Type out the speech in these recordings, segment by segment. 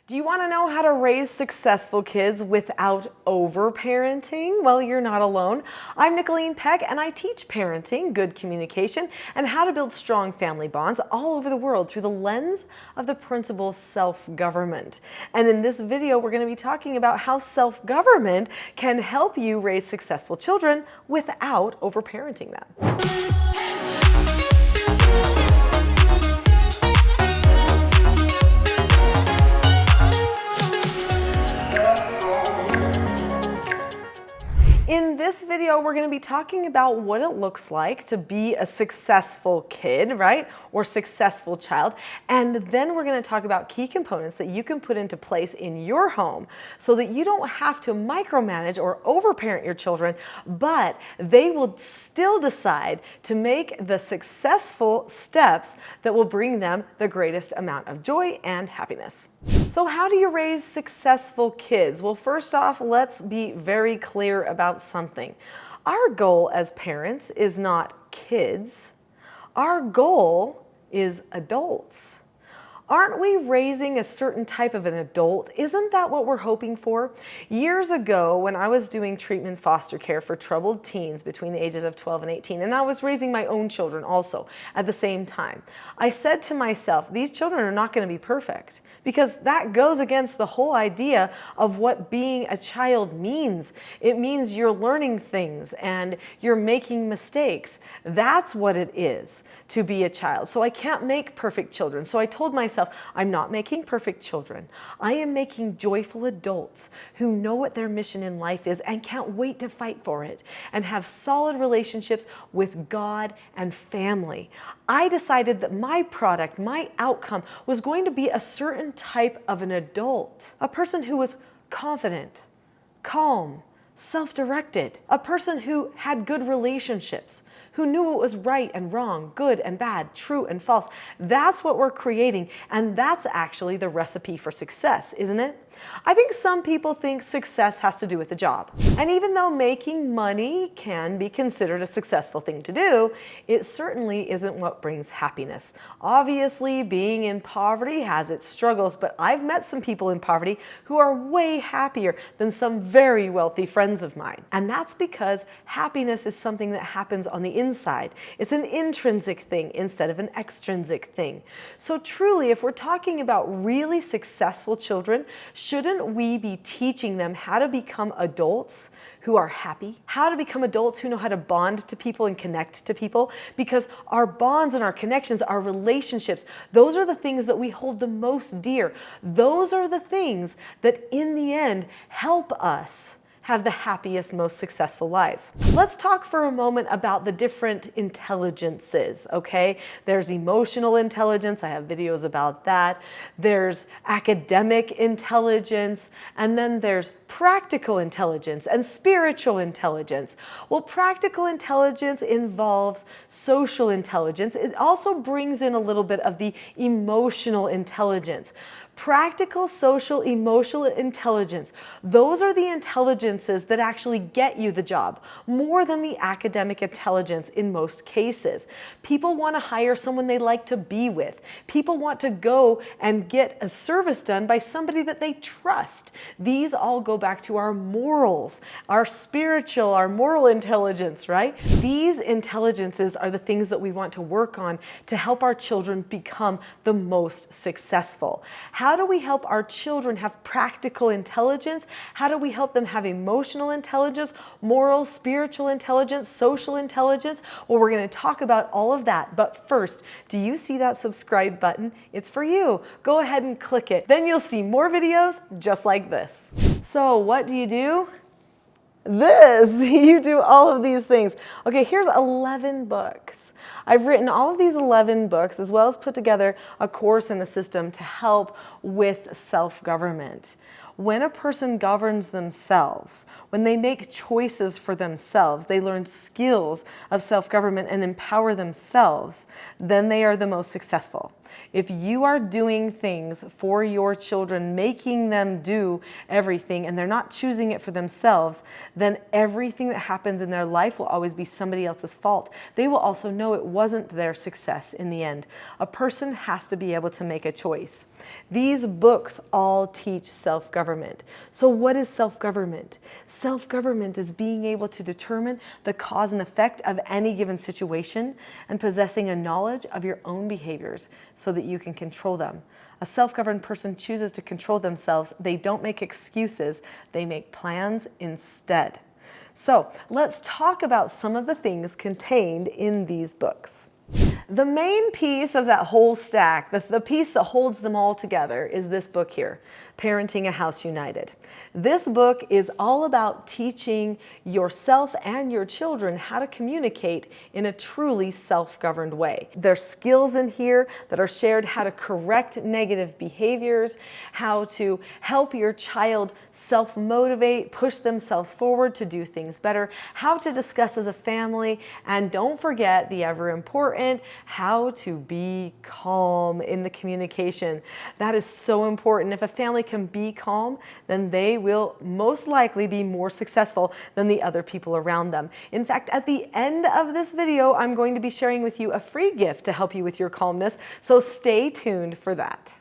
Do you want to know how to raise successful kids without overparenting? Well, you're not alone. I'm Nicholeen Peck, and I teach parenting, good communication, and how to build strong family bonds all over the world through the lens of the principle self-government. And in this video, we're going to be talking about how self-government can help you raise successful children without overparenting them. In this video, we're going to be talking about what it looks like to be a successful kid, right? Or successful child. And then we're going to talk about key components that you can put into place in your home so that you don't have to micromanage or overparent your children, but they will still decide to make the successful steps that will bring them the greatest amount of joy and happiness. So how do you raise successful kids? Well, first off, let's be very clear about something. Our goal as parents is not kids. Our goal is adults. Aren't we raising a certain type of an adult? Isn't that what we're hoping for? Years ago, when I was doing treatment foster care for troubled teens between the ages of 12 and 18, and I was raising my own children also at the same time, I said to myself, these children are not going to be perfect, because that goes against the whole idea of what being a child means. It means you're learning things and you're making mistakes. That's what it is to be a child. So I can't make perfect children. So I told myself, I'm not making perfect children. I am making joyful adults who know what their mission in life is and can't wait to fight for it and have solid relationships with God and family. I decided that my product, my outcome, was going to be a certain type of an adult, a person who was confident, calm, self-directed, a person who had good relationships, who knew what was right and wrong, good and bad, true and false. That's what we're creating, and that's actually the recipe for success, isn't it? I think some people think success has to do with a job. And even though making money can be considered a successful thing to do, it certainly isn't what brings happiness. Obviously, being in poverty has its struggles, but I've met some people in poverty who are way happier than some very wealthy friends of mine. And that's because happiness is something that happens on the inside. It's an intrinsic thing instead of an extrinsic thing. So truly, if we're talking about really successful children, shouldn't we be teaching them how to become adults who are happy? How to become adults who know how to bond to people and connect to people? Because our bonds and our connections, our relationships, those are the things that we hold the most dear. Those are the things that in the end help us have the happiest, most successful lives. Let's talk for a moment about the different intelligences, okay? There's emotional intelligence, I have videos about that. There's academic intelligence, and then there's practical intelligence and spiritual intelligence. Well, practical intelligence involves social intelligence. It also brings in a little bit of the emotional intelligence. Practical, social, emotional intelligence, those are the intelligences that actually get you the job, more than the academic intelligence in most cases. People want to hire someone they like to be with. People want to go and get a service done by somebody that they trust. These all go back to our morals, our spiritual, our moral intelligence, right? These intelligences are the things that we want to work on to help our children become the most successful. How do we help our children have practical intelligence? How do we help them have emotional intelligence, moral, spiritual intelligence, social intelligence? Well, we're going to talk about all of that. But first, do you see that subscribe button? It's for you. Go ahead and click it. Then you'll see more videos just like this. So what do? You do all of these things. Okay, here's 11 books. I've written all of these 11 books as well as put together a course and a system to help with self-government. When a person governs themselves, when they make choices for themselves, they learn skills of self-government and empower themselves, then they are the most successful. If you are doing things for your children, making them do everything, and they're not choosing it for themselves, then everything that happens in their life will always be somebody else's fault. They will also know it wasn't their success in the end. A person has to be able to make a choice. These books all teach self-government. So what is self-government? Self-government is being able to determine the cause and effect of any given situation and possessing a knowledge of your own behaviors so that you can control them. A self-governed person chooses to control themselves. They don't make excuses. They make plans instead. So let's talk about some of the things contained in these books. The main piece of that whole stack, the piece that holds them all together, is this book here, Parenting a House United. This book is all about teaching yourself and your children how to communicate in a truly self-governed way. There's skills in here that are shared, how to correct negative behaviors, how to help your child self-motivate, push themselves forward to do things better, how to discuss as a family, and don't forget the ever important, how to be calm in the communication. That is so important. If a family can be calm, then they will most likely be more successful than the other people around them. In fact, at the end of this video, I'm going to be sharing with you a free gift to help you with your calmness, so stay tuned for that.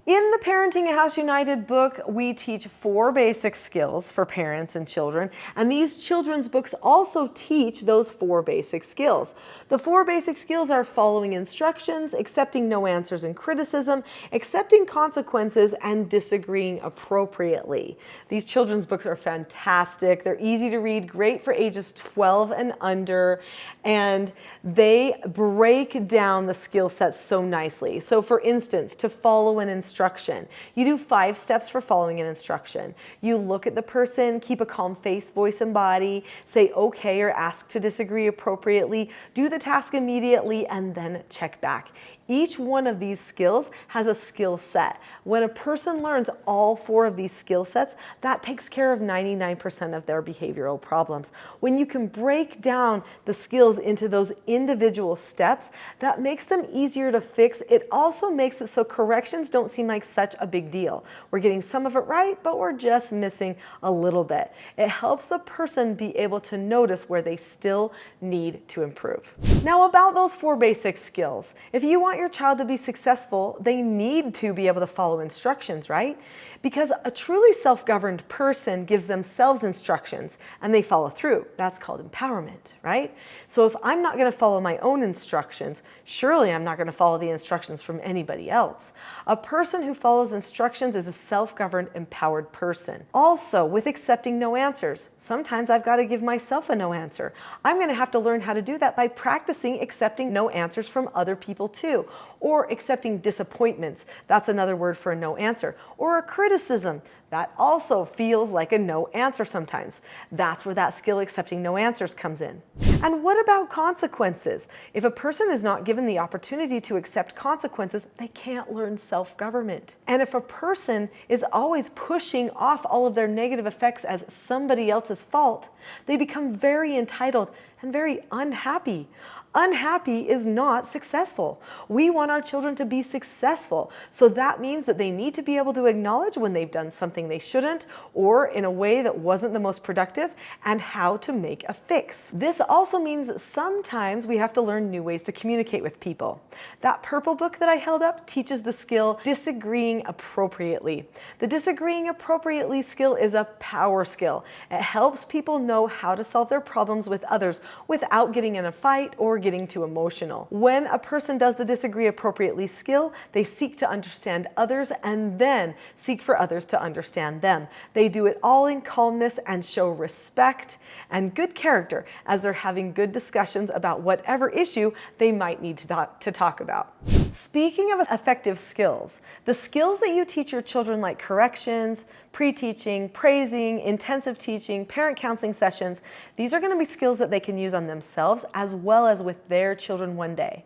In the Parenting a House United book, we teach 4 basic skills for parents and children, and these children's books also teach those 4 basic skills. The 4 basic skills are following instructions, accepting no answers and criticism, accepting consequences, and disagreeing appropriately. These children's books are fantastic. They're easy to read, great for ages 12 and under, and they break down the skill sets so nicely. So for instance, to follow an instruction, you do 5 steps for following an instruction. You look at the person, keep a calm face, voice, and body, say okay or ask to disagree appropriately, do the task immediately, and then check back. Each one of these skills has a skill set. When a person learns all 4 of these skill sets, that takes care of 99% of their behavioral problems. When you can break down the skills into those individual steps, that makes them easier to fix. It also makes it so corrections don't seem like such a big deal. We're getting some of it right, but we're just missing a little bit. It helps the person be able to notice where they still need to improve. Now about those 4 basic skills, if you want your child to be successful, they need to be able to follow instructions, right? Because a truly self-governed person gives themselves instructions and they follow through. That's called empowerment, right? So if I'm not going to follow my own instructions, surely I'm not going to follow the instructions from anybody else. A person who follows instructions is a self-governed, empowered person. Also, with accepting no answers, sometimes I've got to give myself a no answer. I'm going to have to learn how to do that by practicing accepting no answers from other people too, or accepting disappointments. That's another word for a no answer. Or a criticism. That also feels like a no answer sometimes. That's where that skill accepting no answers comes in. And what about consequences? If a person is not given the opportunity to accept consequences, they can't learn self-government. And if a person is always pushing off all of their negative effects as somebody else's fault, they become very entitled and very unhappy. Unhappy is not successful. We want our children to be successful. So that means that they need to be able to acknowledge when they've done something they shouldn't or in a way that wasn't the most productive and how to make a fix. This also means that sometimes we have to learn new ways to communicate with people. That purple book that I held up teaches the skill disagreeing appropriately. The disagreeing appropriately skill is a power skill. It helps people know how to solve their problems with others without getting in a fight or getting too emotional. When a person does the disagree appropriately skill, they seek to understand others and then seek for others to understand them. They do it all in calmness and show respect and good character as they're having good discussions about whatever issue they might need to talk about. Speaking of effective skills, the skills that you teach your children like corrections, pre-teaching, praising, intensive teaching, parent counseling sessions, these are going to be skills that they can use on themselves as well as with their children one day.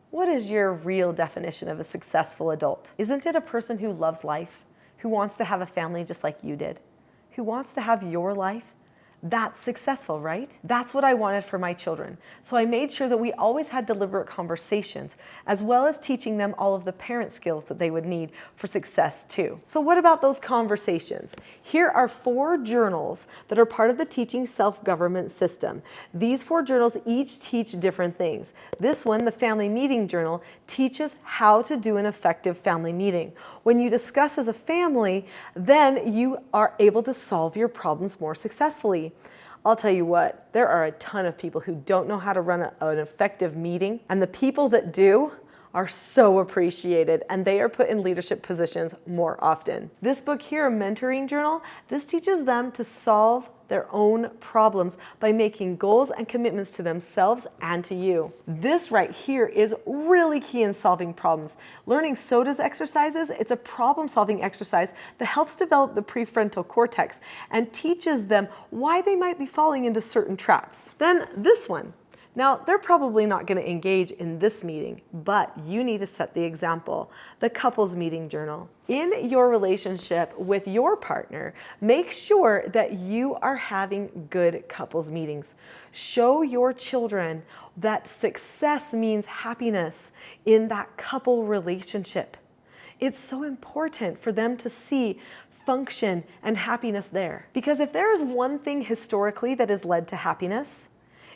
What is your real definition of a successful adult? Isn't it a person who loves life, who wants to have a family just like you did, who wants to have your life That's successful, right? That's what I wanted for my children. So I made sure that we always had deliberate conversations, as well as teaching them all of the parent skills that they would need for success too. So what about those conversations? Here are 4 journals that are part of the Teaching Self-Government system. These 4 journals each teach different things. This one, the Family Meeting Journal, teaches how to do an effective family meeting. When you discuss as a family, then you are able to solve your problems more successfully. I'll tell you what, there are a ton of people who don't know how to run an effective meeting, and the people that do are so appreciated, and they are put in leadership positions more often. This book here, a mentoring journal, this teaches them to solve their own problems by making goals and commitments to themselves and to you. This right here is really key in solving problems. Learning SOTA's exercises, it's a problem-solving exercise that helps develop the prefrontal cortex and teaches them why they might be falling into certain traps. Then this one. Now, they're probably not going to engage in this meeting, but you need to set the example. The Couples Meeting Journal. In your relationship with your partner, make sure that you are having good couples meetings. Show your children that success means happiness in that couple relationship. It's so important for them to see function and happiness there. Because if there is one thing historically that has led to happiness,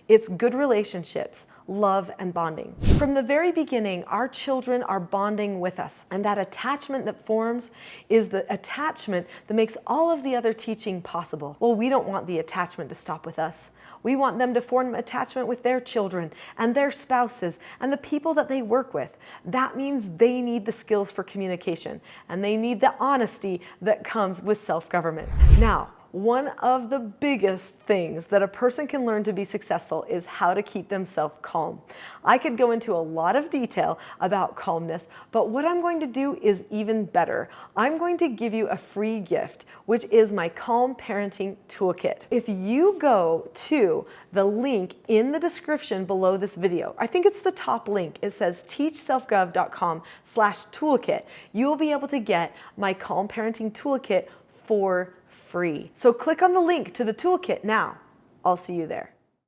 it's good relationships, love, and bonding. From the very beginning, our children are bonding with us, and that attachment that forms is the attachment that makes all of the other teaching possible. Well, we don't want the attachment to stop with us. We want them to form attachment with their children and their spouses and the people that they work with. That means they need the skills for communication, and they need the honesty that comes with self-government. Now, one of the biggest things that a person can learn to be successful is how to keep themselves calm. I could go into a lot of detail about calmness, but what I'm going to do is even better. I'm going to give you a free gift, which is my Calm Parenting Toolkit. If you go to the link in the description below this video, I think it's the top link, it says teachselfgov.com/toolkit, you will be able to get my Calm Parenting Toolkit for free. So click on the link to the toolkit now. I'll see you there.